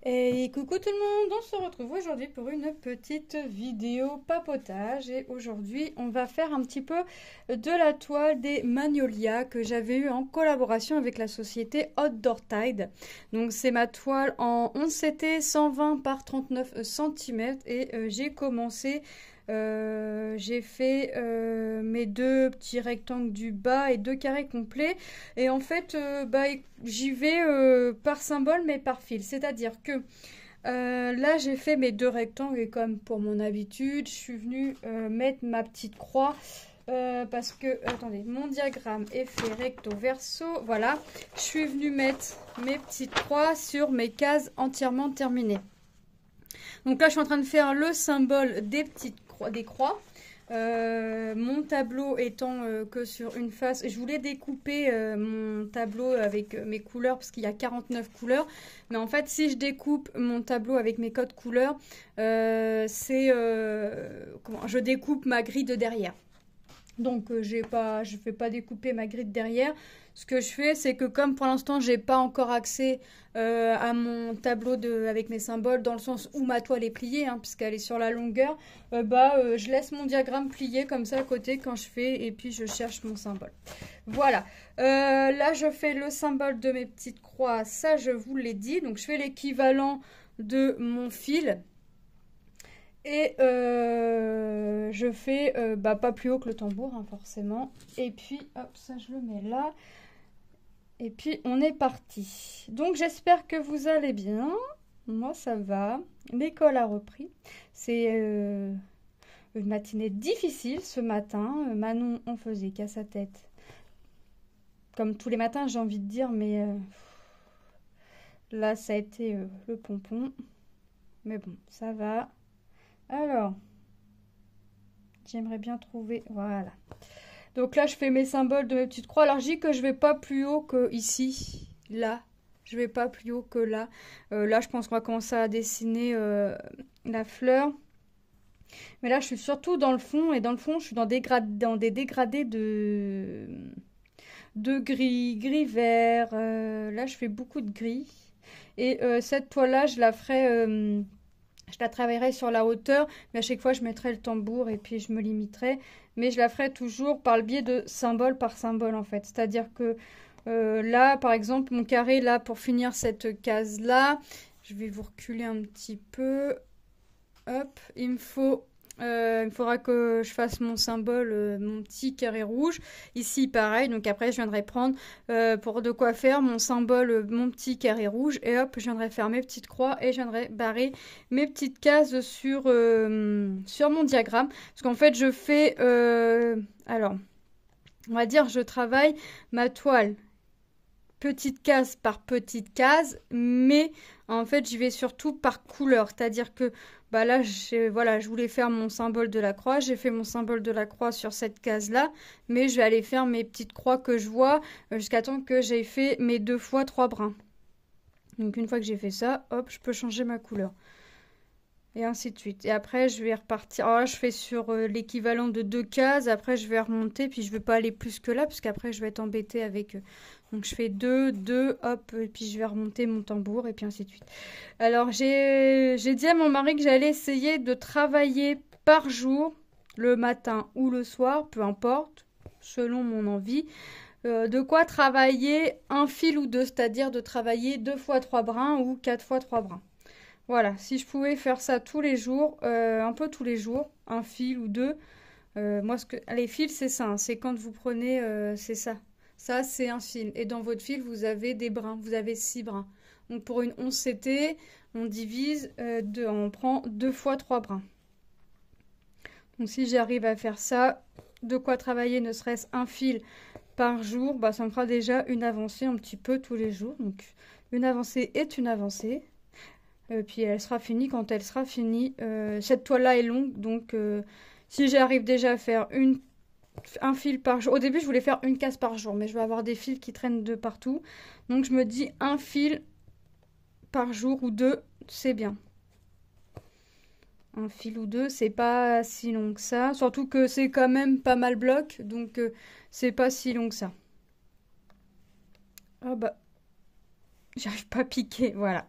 Et coucou tout le monde, on se retrouve aujourd'hui pour une petite vidéo papotage et aujourd'hui on va faire un petit peu de la toile des Magnolias que j'avais eu en collaboration avec la société Outdoor Tide. Donc c'est ma toile en 11 CT 120 par 39 cm et j'ai commencé j'ai fait mes deux petits rectangles du bas et deux carrés complets. Et en fait, j'y vais par symbole mais par fil. C'est-à-dire que là, j'ai fait mes deux rectangles et comme pour mon habitude, je suis venue mettre ma petite croix. Parce que, attendez, mon diagramme est fait recto verso. Voilà, je suis venue mettre mes petites croix sur mes cases entièrement terminées. Donc là, je suis en train de faire le symbole des petites croix, des croix. Mon tableau étant que sur une face, je voulais découper mon tableau avec mes couleurs parce qu'il y a 49 couleurs. Mais en fait, si je découpe mon tableau avec mes codes couleurs, je découpe ma grille de derrière. Donc je fais pas découper ma grille de derrière. Ce que je fais, c'est que comme pour l'instant, j'ai pas encore accès à mon tableau avec mes symboles, dans le sens où ma toile est pliée, hein, puisqu'elle est sur la longueur, je laisse mon diagramme plié comme ça à côté quand je fais, et puis je cherche mon symbole. Voilà. Là, je fais le symbole de mes petites croix, ça je vous l'ai dit. Donc je fais l'équivalent de mon fil. Et je fais pas plus haut que le tambour, hein, forcément. Et puis, hop, ça je le mets là. Et puis, on est parti. Donc, j'espère que vous allez bien. Moi, ça va. L'école a repris. C'est une matinée difficile ce matin. Manon, on faisait qu'à sa tête. Comme tous les matins, j'ai envie de dire, mais là, ça a été le pompon. Mais bon, ça va. Alors, j'aimerais bien trouver... Voilà. Donc là, je fais mes symboles de mes petites croix. Alors, je dis que je vais pas plus haut que ici. Là. Je vais pas plus haut que là. Là, je pense qu'on va commencer à dessiner la fleur. Mais là, je suis surtout dans le fond. Et dans le fond, je suis dans des dégradés de gris, gris vert. Là, je fais beaucoup de gris. Et cette toile-là, je la ferai... je la travaillerai sur la hauteur, mais à chaque fois, je mettrai le tambour et puis je me limiterai. Mais je la ferai toujours par le biais de symbole par symbole, en fait. C'est-à-dire que là, par exemple, mon carré, là, pour finir cette case-là, je vais vous reculer un petit peu. Hop, il me faudra que je fasse mon symbole, mon petit carré rouge. Ici, pareil. Donc après, je viendrai prendre pour de quoi faire mon symbole, mon petit carré rouge. Et hop, je viendrai faire mes petites croix et je viendrai barrer mes petites cases sur mon diagramme. Parce qu'en fait, je fais... alors, on va dire, je travaille ma toile petite case par petite case, mais en fait j'y vais surtout par couleur, c'est-à-dire que là je voulais faire mon symbole de la croix, j'ai fait mon symbole de la croix sur cette case là, mais je vais aller faire mes petites croix que je vois jusqu'à temps que j'ai fait mes 2 fois 3 brins. Donc une fois que j'ai fait ça, hop, je peux changer ma couleur. Et ainsi de suite. Et après, je vais repartir. Alors là, je fais sur l'équivalent de 2 cases. Après, je vais remonter. Puis, je ne vais pas aller plus que là. Parce qu'après, je vais être embêtée avec... Donc, je fais 2, 2, hop. Et puis, je vais remonter mon tambour. Et puis, ainsi de suite. Alors, j'ai dit à mon mari que j'allais essayer de travailler par jour, le matin ou le soir, peu importe, selon mon envie. De quoi travailler un fil ou deux. C'est-à-dire de travailler 2 fois 3 brins ou 4 fois 3 brins. Voilà, si je pouvais faire ça tous les jours, un peu tous les jours, un fil ou deux. Moi, les fils, c'est ça, hein, c'est quand vous prenez, c'est ça. Ça, c'est un fil. Et dans votre fil, vous avez des brins, vous avez 6 brins. Donc pour une 11 CT, on divise, on prend 2 fois 3 brins. Donc si j'arrive à faire ça, de quoi travailler ne serait-ce un fil par jour, ça me fera déjà une avancée un petit peu tous les jours. Donc une avancée est une avancée. Puis elle sera finie quand elle sera finie. Cette toile-là est longue, donc si j'arrive déjà à faire un fil par jour. Au début, je voulais faire une case par jour, mais je vais avoir des fils qui traînent de partout. Donc je me dis un fil par jour ou deux, c'est bien. Un fil ou deux, c'est pas si long que ça. Surtout que c'est quand même pas mal bloc, donc c'est pas si long que ça. Ah j'arrive pas à piquer, voilà.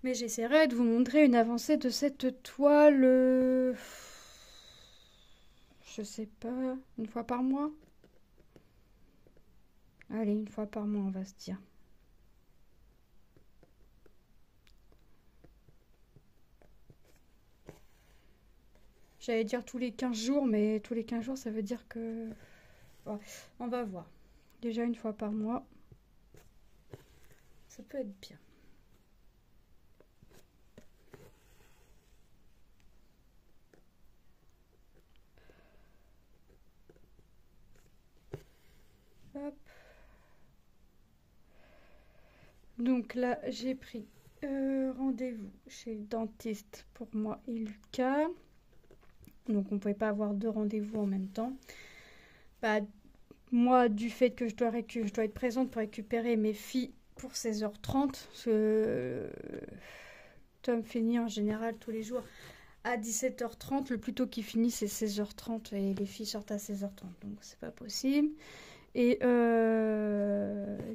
Mais j'essaierai de vous montrer une avancée de cette toile, je sais pas, une fois par mois. Allez, une fois par mois, on va se dire. J'allais dire tous les 15 jours, mais tous les 15 jours, ça veut dire que... Ouais, on va voir. Déjà une fois par mois, ça peut être bien. Hop. Donc là, j'ai pris rendez-vous chez le dentiste pour moi et Lucas. Donc on ne pouvait pas avoir deux rendez-vous en même temps. Bah, moi, du fait que je dois être présente pour récupérer mes filles pour 16h30, parce que Tom finit en général tous les jours à 17h30. Le plus tôt qu'il finit, c'est 16h30 et les filles sortent à 16h30. Donc c'est pas possible. Et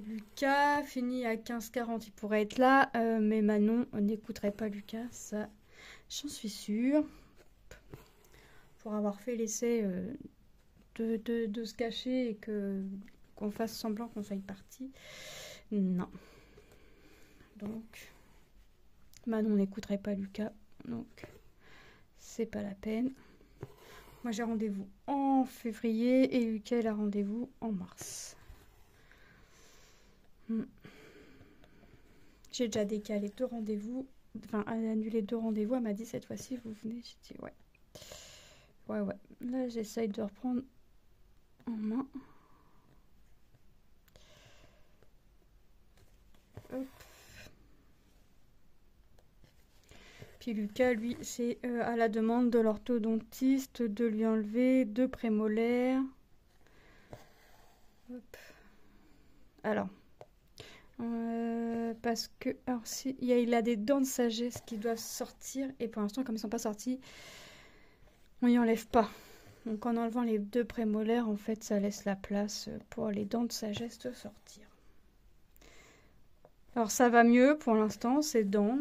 Lucas finit à 15h40, il pourrait être là, mais Manon n'écouterait pas Lucas, ça j'en suis sûre. Pour avoir fait l'essai de se cacher et qu'on fasse semblant qu'on soit parti. Non. Donc, Manon n'écouterait pas Lucas, donc c'est pas la peine. Moi, j'ai rendez-vous en février et Lucas a rendez-vous en mars. J'ai déjà décalé 2 rendez-vous, enfin annulé 2 rendez-vous. Elle m'a dit cette fois-ci, vous venez. J'ai dit ouais. Ouais. Là, j'essaye de reprendre en main. Hop. Puis Lucas, lui, c'est à la demande de l'orthodontiste de lui enlever 2 prémolaires. Hop. Alors, parce que alors si il a des dents de sagesse qui doivent sortir et pour l'instant, comme ils sont pas sortis, on y enlève pas. Donc en enlevant les 2 prémolaires, en fait, ça laisse la place pour les dents de sagesse de sortir. Alors ça va mieux pour l'instant, ses dents.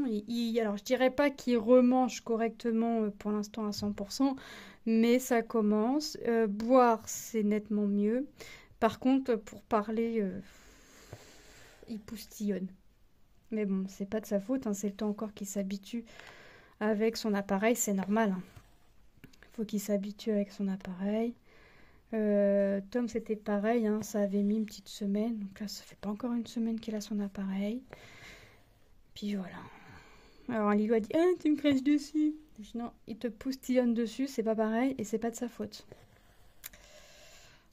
Alors je dirais pas qu'il remange correctement pour l'instant à 100%, mais ça commence. Boire, c'est nettement mieux. Par contre, pour parler, il poustillonne. Mais bon, c'est pas de sa faute, hein, c'est le temps encore qu'il s'habitue avec son appareil, c'est normal. Hein. Faut qu'il s'habitue avec son appareil. Tom, c'était pareil, hein, ça avait mis une petite semaine. Donc là, ça fait pas encore une semaine qu'il a son appareil. Puis voilà. Alors Lilou a dit ah, tu me craches dessus. Je dis, non, il te poustillonne dessus, c'est pas pareil et c'est pas de sa faute.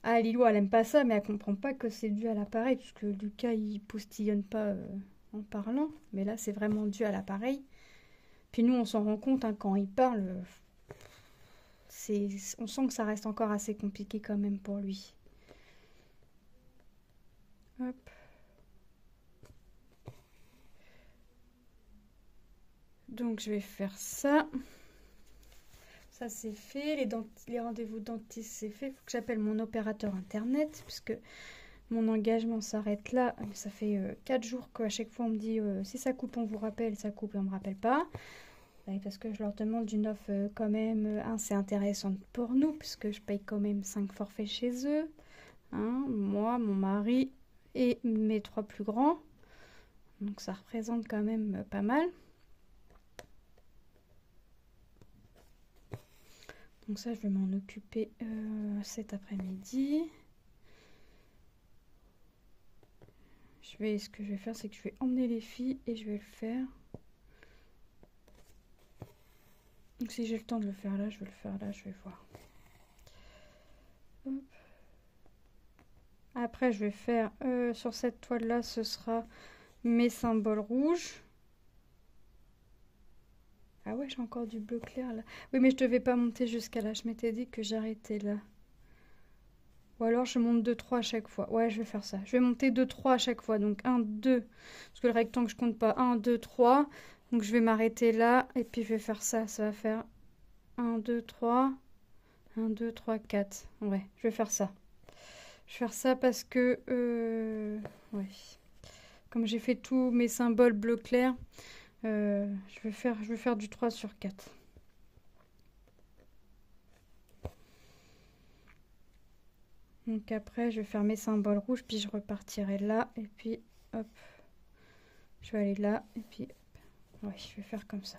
Ah, Lilou, elle aime pas ça, mais elle comprend pas que c'est dû à l'appareil, puisque Lucas, il poustillonne pas en parlant. Mais là, c'est vraiment dû à l'appareil. Puis nous, on s'en rend compte, hein, quand il parle, on sent que ça reste encore assez compliqué quand même pour lui. Hop. Donc je vais faire ça. Ça c'est fait. Les rendez-vous dentistes c'est fait. Il faut que j'appelle mon opérateur internet puisque mon engagement s'arrête là. Ça fait 4 jours qu'à chaque fois on me dit si ça coupe on vous rappelle, ça coupe et on me rappelle pas. Parce que je leur demande une offre quand même assez intéressante pour nous puisque je paye quand même 5 forfaits chez eux. Hein, moi, mon mari et mes 3 plus grands. Donc ça représente quand même pas mal. Donc ça, je vais m'en occuper cet après-midi. Ce que je vais faire, c'est que je vais emmener les filles et je vais le faire. Donc si j'ai le temps de le faire là, je vais le faire là, je vais voir. Hop. Après, je vais faire sur cette toile-là, ce sera mes symboles rouges. Ah ouais, j'ai encore du bleu clair là. Oui, mais je devais pas monter jusqu'à là. Je m'étais dit que j'arrêtais là. Ou alors je monte 2-3 à chaque fois. Ouais, je vais faire ça. Je vais monter 2-3 à chaque fois. Donc 1, 2. Parce que le rectangle, je compte pas. 1, 2, 3. Donc je vais m'arrêter là. Et puis je vais faire ça. Ça va faire 1, 2, 3. 1, 2, 3, 4. Ouais, je vais faire ça. Je vais faire ça parce que... ouais. Comme j'ai fait tous mes symboles bleu clair... Je vais faire du 3 sur 4. Donc après, je vais faire mes symboles rouges, puis je repartirai là, et puis hop, je vais aller là, et puis ouais, je vais faire comme ça.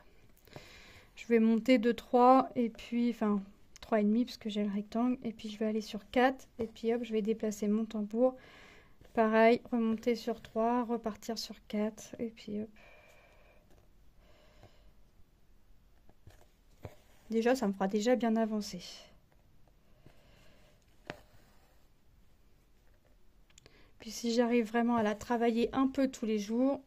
Je vais monter de 3, et puis, enfin, 3,5 parce que j'ai le rectangle, et puis je vais aller sur 4, et puis hop, je vais déplacer mon tambour. Pareil, remonter sur 3, repartir sur 4, et puis hop. Déjà, ça me fera déjà bien avancer. Puis si j'arrive vraiment à la travailler un peu tous les jours,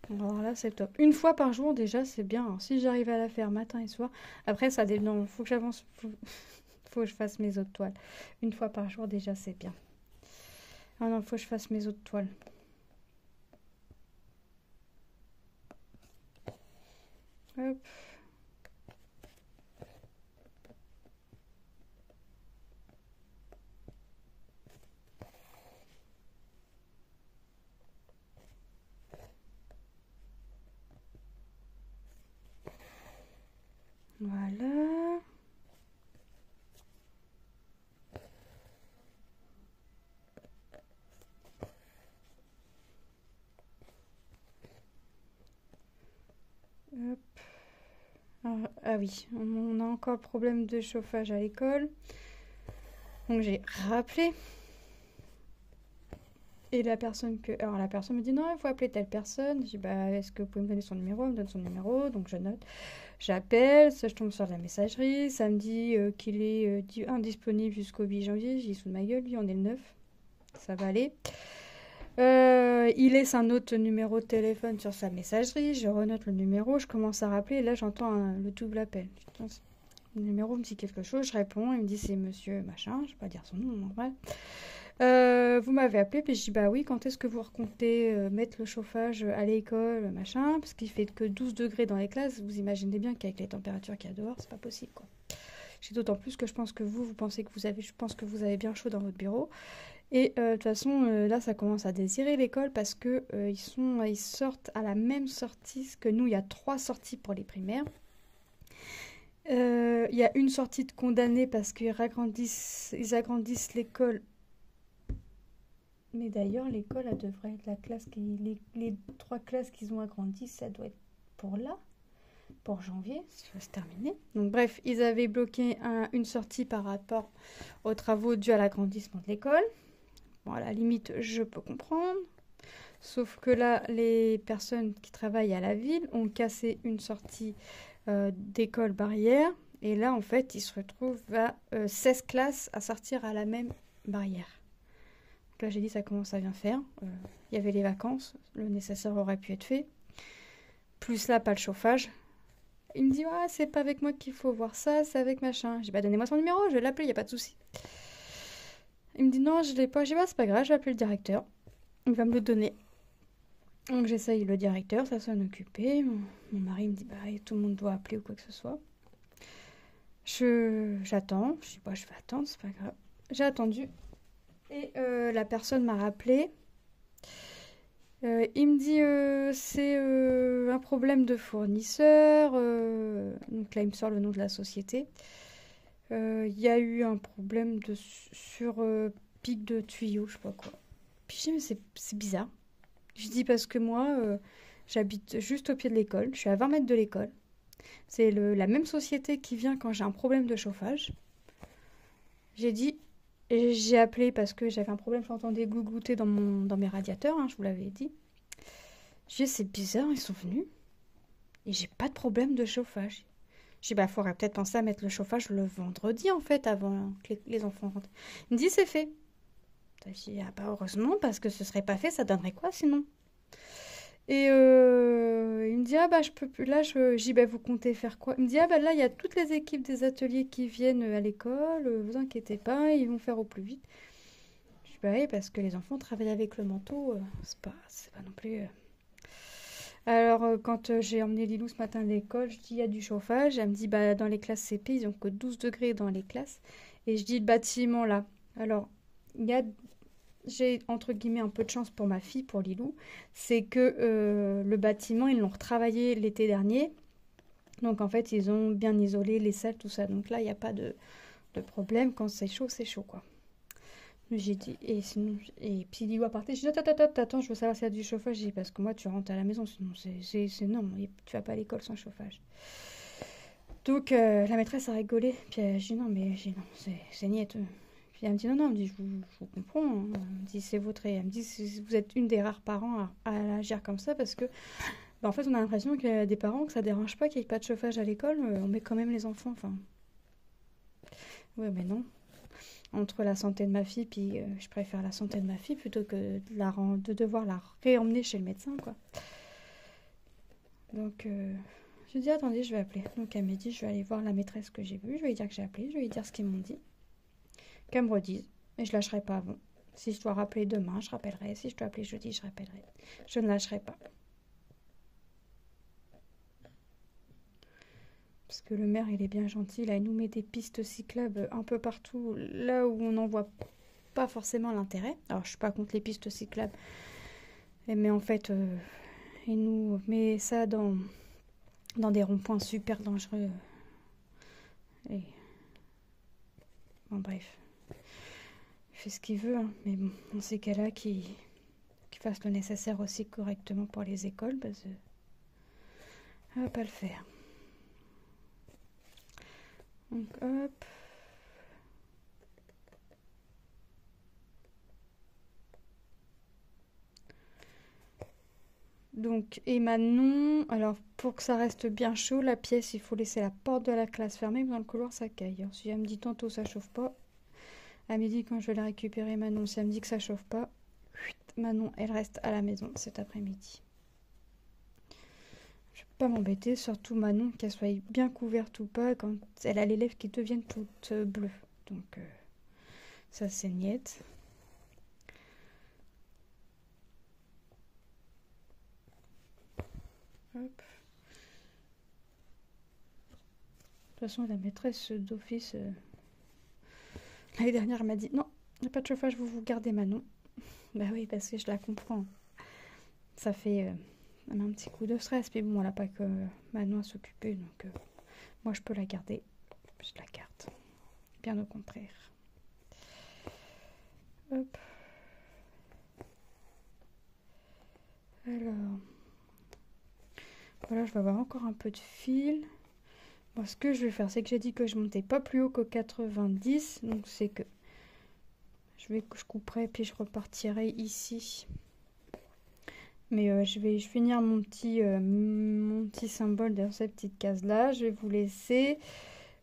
alors là c'est top. Une fois par jour déjà c'est bien. Alors, si j'arrive à la faire matin et soir, après ça dépend. Faut que j'avance, faut que je fasse mes autres toiles. Une fois par jour déjà c'est bien. Ah non, faut que je fasse mes autres toiles. Hop. Voilà. Hop. Alors, ah oui, on a encore le problème de chauffage à l'école. Donc j'ai rappelé. Et la personne alors la personne me dit non, il faut appeler telle personne. Je dis bah est-ce que vous pouvez me donner son numéro? Elle me donne son numéro, donc je note. J'appelle, ça je tombe sur la messagerie, ça me dit qu'il est indisponible jusqu'au 8 janvier. J'ai sous ma gueule, lui on est le 9, ça va aller. Il laisse un autre numéro de téléphone sur sa messagerie, je renote le numéro, je commence à rappeler et là j'entends le double appel. Le numéro me dit quelque chose, je réponds, il me dit c'est monsieur machin, je vais pas dire son nom, normal. Vous m'avez appelé, puis je dis bah oui, quand est-ce que vous recomptez mettre le chauffage à l'école, machin, parce qu'il fait que 12 degrés dans les classes, vous imaginez bien qu'avec les températures qu'il y a dehors, c'est pas possible quoi. J'ai d'autant plus que je pense que vous pensez que je pense que vous avez bien chaud dans votre bureau. Et de toute façon, là, ça commence à désirer l'école parce que ils sortent à la même sortie que nous. Il y a 3 sorties pour les primaires. Il y a une sortie de condamnés parce qu'ils agrandissent l'école. Mais d'ailleurs, l'école, elle devrait être la classe les 3 classes qu'ils ont agrandies, ça doit être pour là, pour janvier, ça va se terminer. Donc bref, ils avaient bloqué une sortie par rapport aux travaux dus à l'agrandissement de l'école. Bon, à la limite, je peux comprendre. Sauf que là, les personnes qui travaillent à la ville ont cassé une sortie d'école barrière. Et là, en fait, ils se retrouvent à 16 classes à sortir à la même barrière. Donc là, j'ai dit, ça commence à bien faire. Il y avait les vacances, le nécessaire aurait pu être fait. Plus là, pas le chauffage. Il me dit, ah, c'est pas avec moi qu'il faut voir ça, c'est avec machin. J'ai dit, bah, donnez-moi son numéro, je vais l'appeler, il n'y a pas de souci. Il me dit, non, je l'ai pas. J'ai dit, bah, c'est pas grave, je vais appeler le directeur. Il va me le donner. Donc j'essaye le directeur, ça sonne occupé. Mon mari me dit, bah, tout le monde doit appeler ou quoi que ce soit. J'attends. Je dis, bah, je vais attendre, c'est pas grave. J'ai attendu. Et la personne m'a rappelé. Il me dit, c'est un problème de fournisseur. Donc là, il me sort le nom de la société. Il y a eu un problème sur pic de tuyau, je sais pas quoi. Puis je dis, mais c'est bizarre. Je dis parce que moi, j'habite juste au pied de l'école. Je suis à 20 mètres de l'école. C'est la même société qui vient quand j'ai un problème de chauffage. J'ai appelé parce que j'avais un problème, j'entendais gougouter dans mes radiateurs, hein, je vous l'avais dit. J'ai dit, c'est bizarre, ils sont venus. Et j'ai pas de problème de chauffage. J'ai dit, bah, faudrait peut-être penser à mettre le chauffage le vendredi, en fait, avant que les enfants rentrent. Il me dit, c'est fait. J'ai dit, ah bah, heureusement, parce que ce serait pas fait, ça donnerait quoi, sinon? Et il me dit, ah bah, je peux plus. Là, j'ai dit, bah, vous comptez faire quoi? Il me dit, ah bah, là, il y a toutes les équipes des ateliers qui viennent à l'école, vous inquiétez pas, ils vont faire au plus vite. Je dis, bah oui, parce que les enfants travaillent avec le manteau, c'est pas non plus. Alors, quand j'ai emmené Lilou ce matin à l'école, je dis, il y a du chauffage. Elle me dit, bah, dans les classes CP, ils ont que 12 degrés dans les classes. Et je dis, le bâtiment là. Alors, il y a j'ai entre guillemets un peu de chance pour ma fille, pour Lilou, c'est que le bâtiment, ils l'ont retravaillé l'été dernier. Donc en fait, ils ont bien isolé les salles, tout ça. Donc là, il n'y a pas de problème. Quand c'est chaud, quoi. J'ai dit, et sinon, et puis Lilou a parté. J'ai dit, attends, je veux savoir s'il y a du chauffage. J'ai dit, parce que moi, tu rentres à la maison, sinon non, tu vas pas à l'école sans chauffage. Donc la maîtresse a rigolé. Puis j'ai dit, non, non, c'est niette. Puis elle me dit, non, elle me dit, je vous comprends, hein. Elle me dit, c'est votre... Elle me dit, vous êtes une des rares parents à agir comme ça, parce que, bah, en fait, on a l'impression qu'il y a des parents que ça dérange pas qu'il n'y ait pas de chauffage à l'école, on met quand même les enfants, enfin... Ouais, mais non. Entre la santé de ma fille, puis je préfère la santé de ma fille plutôt que de devoir la réemmener chez le médecin, quoi. Donc, je dis, attendez, je vais appeler. Donc, elle m'a dit, je vais aller voir la maîtresse que j'ai vue, je vais lui dire que j'ai appelé, je vais lui dire ce qu'ils m'ont dit. Qu'elle me redise. Et je lâcherai pas avant. Si je dois rappeler demain, je rappellerai. Si je dois appeler jeudi, je rappellerai. Je ne lâcherai pas. Parce que le maire, il est bien gentil. Là, il nous met des pistes cyclables un peu partout, là où on n'en voit pas forcément l'intérêt. Alors, je suis pas contre les pistes cyclables. Mais en fait, il nous met ça dans des ronds-points super dangereux. Et... Bon, bref. Il fait ce qu'il veut, hein. Mais bon, dans ces cas-là, qu'il fasse le nécessaire aussi correctement pour les écoles, parce que ça va pas le faire. Donc, hop. Donc, et Manon, alors pour que ça reste bien chaud, la pièce, il faut laisser la porte de la classe fermée, mais dans le couloir, ça caille. Alors, si elle me dit tantôt ça chauffe pas, à midi quand je vais la récupérer, Manon, si elle me dit que ça chauffe pas, Manon, elle reste à la maison cet après-midi. Je vais pas m'embêter, surtout Manon, qu'elle soit bien couverte ou pas, quand elle a les lèvres qui deviennent toutes bleues. Donc, ça, c'est niette. Hop. De toute façon, la maîtresse d'office, l'année dernière, elle m'a dit, non, il n'y a pas de chauffage, vous gardez Manon. Bah oui, parce que je la comprends. Ça fait un petit coup de stress, mais bon, elle n'a pas que Manon à s'occuper, donc moi, je peux la garder. Je la garde. Bien au contraire. Hop. Alors, voilà, je vais avoir encore un peu de fil. Bon, ce que je vais faire, c'est que j'ai dit que je montais pas plus haut que 90. Donc, c'est que je couperai, puis je repartirai ici. Mais je vais finir mon petit symbole dans cette petite case-là. Je vais vous laisser.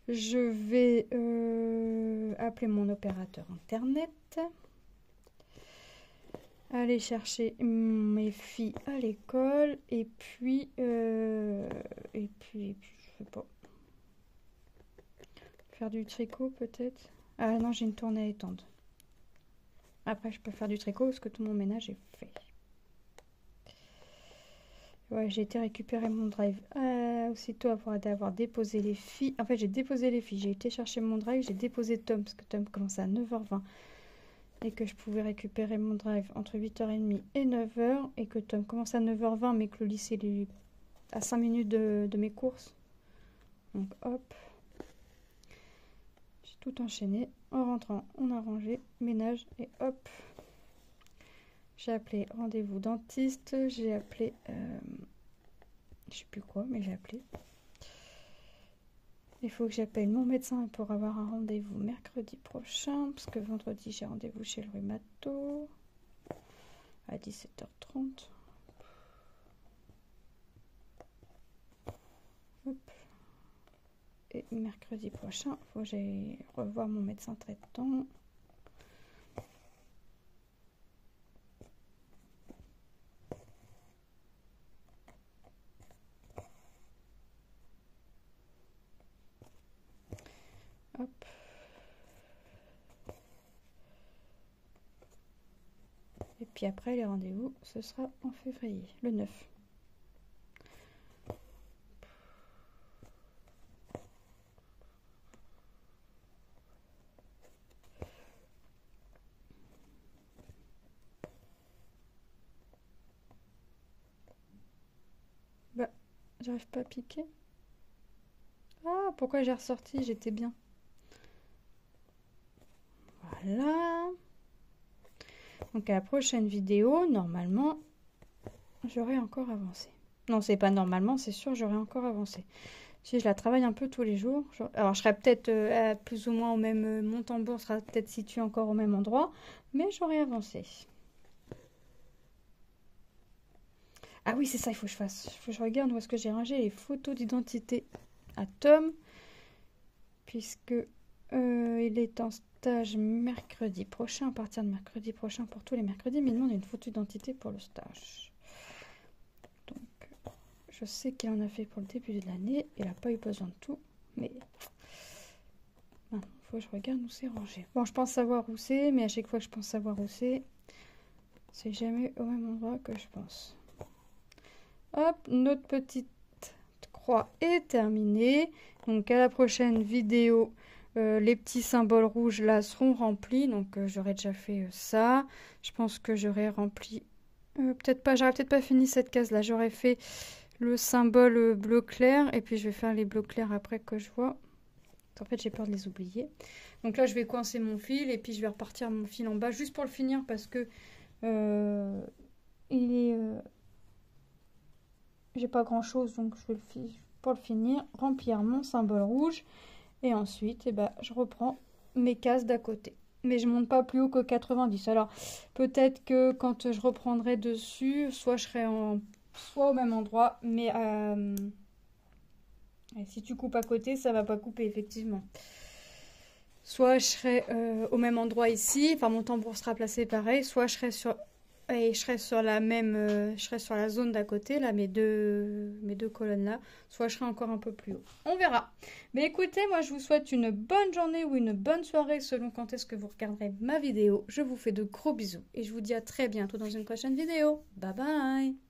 Je vais appeler mon opérateur internet. Aller chercher mes filles à l'école. Et puis, je sais pas. Faire du tricot peut-être. Ah non, j'ai une tournée à étendre. Après, je peux faire du tricot parce que tout mon ménage est fait. Ouais, j'ai été récupérer mon drive aussitôt après avoir déposé les filles. En fait, j'ai déposé les filles. J'ai été chercher mon drive. J'ai déposé Tom parce que Tom commençait à 9h20 et que je pouvais récupérer mon drive entre 8h30 et 9h et que Tom commence à 9h20 mais que le lycée est à 5 minutes de mes courses. Donc hop. J'ai tout enchaîné. En rentrant, on a rangé, ménage et hop. J'ai appelé rendez-vous dentiste. J'ai appelé... je sais plus quoi, mais j'ai appelé. Il faut que j'appelle mon médecin pour avoir un rendez-vous mercredi prochain, parce que vendredi j'ai rendez-vous chez le rhumato à 17h30. Hop. Et mercredi prochain, il faut que j'aille revoir mon médecin traitant. Hop. Et puis après, les rendez-vous, ce sera en février, le 9. J'arrive pas à piquer. Ah, pourquoi j'ai ressorti? J'étais bien. Voilà. Donc à la prochaine vidéo, normalement, j'aurai encore avancé. Non, c'est pas normalement, c'est sûr, j'aurai encore avancé. Si je la travaille un peu tous les jours, alors je serai peut-être plus ou moins au même... mon tambour sera peut-être situé encore au même endroit, mais j'aurai avancé. Ah oui, c'est ça, il faut que je fasse. Il faut que je regarde où est-ce que j'ai rangé les photos d'identité à Tom, puisque il est en stage mercredi prochain, à partir de mercredi prochain pour tous les mercredis, mais il demande une photo d'identité pour le stage. Donc, je sais qu'il en a fait pour le début de l'année, il n'a pas eu besoin de tout, mais il faut que je regarde où c'est rangé. Bon, je pense savoir où c'est, mais à chaque fois que je pense savoir où c'est jamais au même endroit que je pense. Hop, notre petite croix est terminée. Donc à la prochaine vidéo, les petits symboles rouges là seront remplis. Donc j'aurais déjà fait ça. Je pense que j'aurais rempli... peut-être pas, j'aurais peut-être pas fini cette case là. J'aurais fait le symbole bleu clair. Et puis je vais faire les bleus clairs après que je vois. En fait j'ai peur de les oublier. Donc là je vais coincer mon fil. Et puis je vais repartir mon fil en bas juste pour le finir. Parce que il est... j'ai pas grand chose, donc je vais pour le finir, remplir mon symbole rouge. Et ensuite, je reprends mes cases d'à côté. Mais je monte pas plus haut que 90. Alors, peut-être que quand je reprendrai dessus, soit je serai soit au même endroit, mais si tu coupes à côté, ça va pas couper, effectivement. Soit je serai au même endroit ici, enfin mon tambour sera placé pareil, soit je serai sur... Et je serai sur la même, je serai sur la zone d'à côté, là, mes deux colonnes là. Soit je serai encore un peu plus haut. On verra. Mais écoutez, moi je vous souhaite une bonne journée ou une bonne soirée selon quand est-ce que vous regarderez ma vidéo. Je vous fais de gros bisous et je vous dis à très bientôt dans une prochaine vidéo. Bye bye!